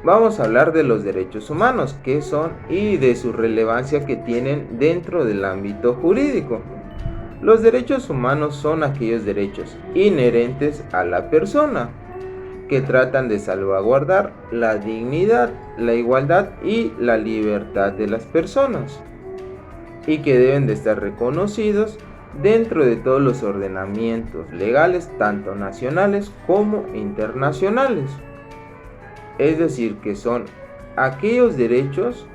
vamos a hablar de los derechos humanos, qué son y de su relevancia que tienen dentro del ámbito jurídico. Los derechos humanos son aquellos derechos inherentes a la persona que tratan de salvaguardar la dignidad, la igualdad y la libertad de las personas y que deben de estar reconocidos dentro de todos los ordenamientos legales, tanto nacionales como internacionales. Es decir, que son aquellos derechos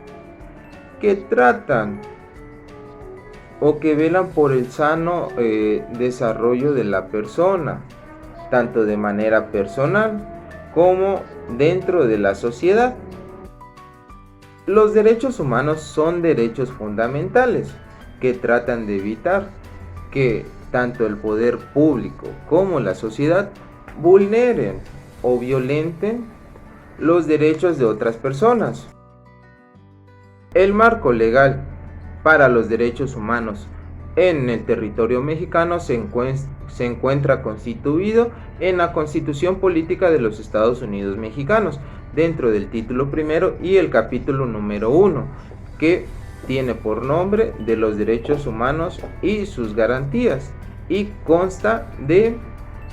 que tratan o que velan por el sano desarrollo de la persona, tanto de manera personal como dentro de la sociedad. Los derechos humanos son derechos fundamentales que tratan de evitar que tanto el poder público como la sociedad vulneren o violenten los derechos de otras personas. El marco legal para los derechos humanos en el territorio mexicano se encuentra constituido en la Constitución Política de los Estados Unidos Mexicanos, dentro del título primero y el capítulo número 1, que tiene por nombre de los derechos humanos y sus garantías, y consta de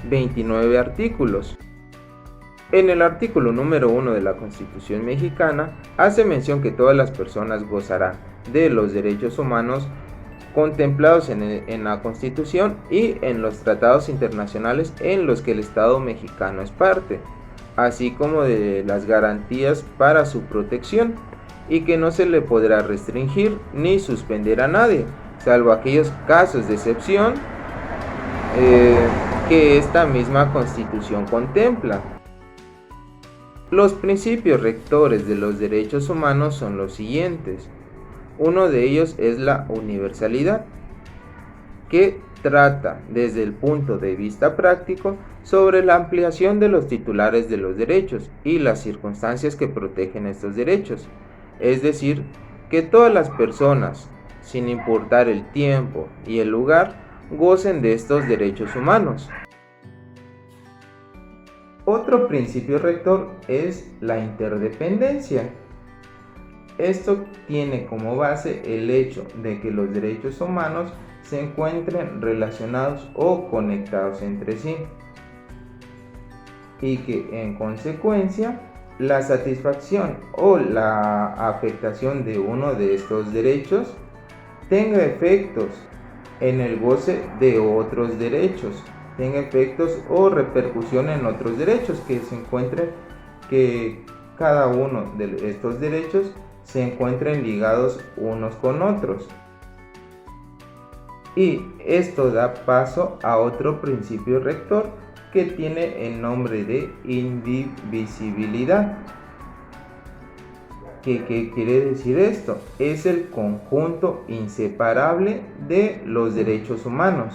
29 artículos. En el artículo número 1 de la Constitución mexicana hace mención que todas las personas gozarán de los derechos humanos contemplados en la Constitución y en los tratados internacionales en los que el Estado mexicano es parte, así como de las garantías para su protección, y que no se le podrá restringir ni suspender a nadie, salvo aquellos casos de excepción que esta misma Constitución contempla. Los principios rectores de los derechos humanos son los siguientes. Uno de ellos es la universalidad, que trata desde el punto de vista práctico sobre la ampliación de los titulares de los derechos y las circunstancias que protegen estos derechos. Es decir, que todas las personas, sin importar el tiempo y el lugar, gocen de estos derechos humanos. Otro principio rector es la interdependencia. Esto tiene como base el hecho de que los derechos humanos se encuentren relacionados o conectados entre sí, y que en consecuencia la satisfacción o la afectación de uno de estos derechos tenga efectos en el goce de otros derechos, tenga efectos o repercusión en otros derechos, que se encuentren, que cada uno de estos derechos se encuentren ligados unos con otros. Y esto da paso a otro principio rector que tiene el nombre de indivisibilidad. ¿Qué quiere decir esto? Es el conjunto inseparable de los derechos humanos.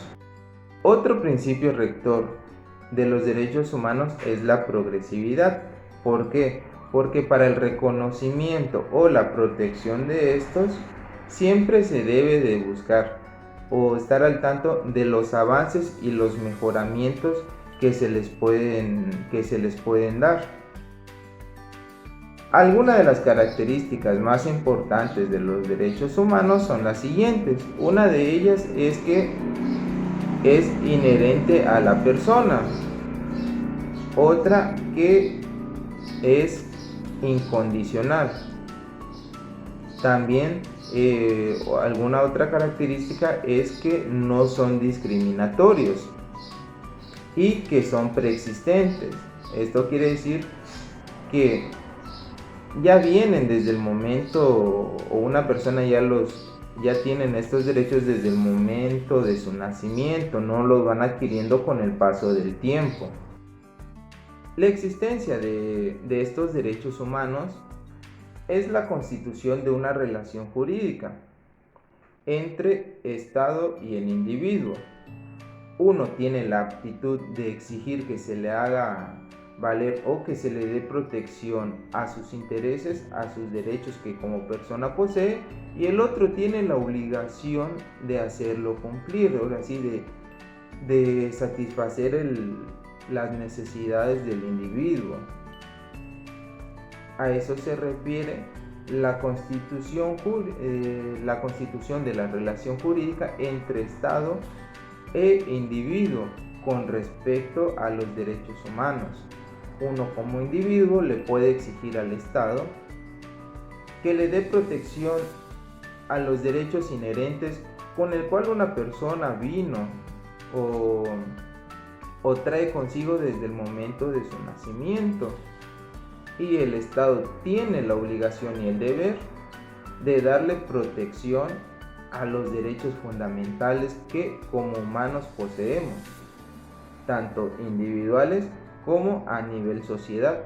Otro principio rector de los derechos humanos es la progresividad. ¿Por qué? Porque para el reconocimiento o la protección de estos siempre se debe de buscar o estar al tanto de los avances y los mejoramientos que se les pueden dar. Algunas de las características más importantes de los derechos humanos son las siguientes. Una de ellas es que es inherente a la persona. Otra que es incondicional. También alguna otra característica es que no son discriminatorios y que son preexistentes. Esto quiere decir que ya vienen desde el momento, o una persona ya tienen estos derechos desde el momento de su nacimiento, no los van adquiriendo con el paso del tiempo. La existencia de estos derechos humanos es la constitución de una relación jurídica entre Estado y el individuo. Uno tiene la aptitud de exigir que se le haga valer o que se le dé protección a sus intereses, a sus derechos que como persona posee, y el otro tiene la obligación de hacerlo cumplir, ahora sí, de satisfacer las necesidades del individuo. A eso se refiere la constitución de la relación jurídica entre Estado e individuo con respecto a los derechos humanos. Uno como individuo le puede exigir al Estado que le dé protección a los derechos inherentes con el cual una persona vino o trae consigo desde el momento de su nacimiento. Y el Estado tiene la obligación y el deber de darle protección a los derechos fundamentales que como humanos poseemos, tanto individuales como a nivel sociedad.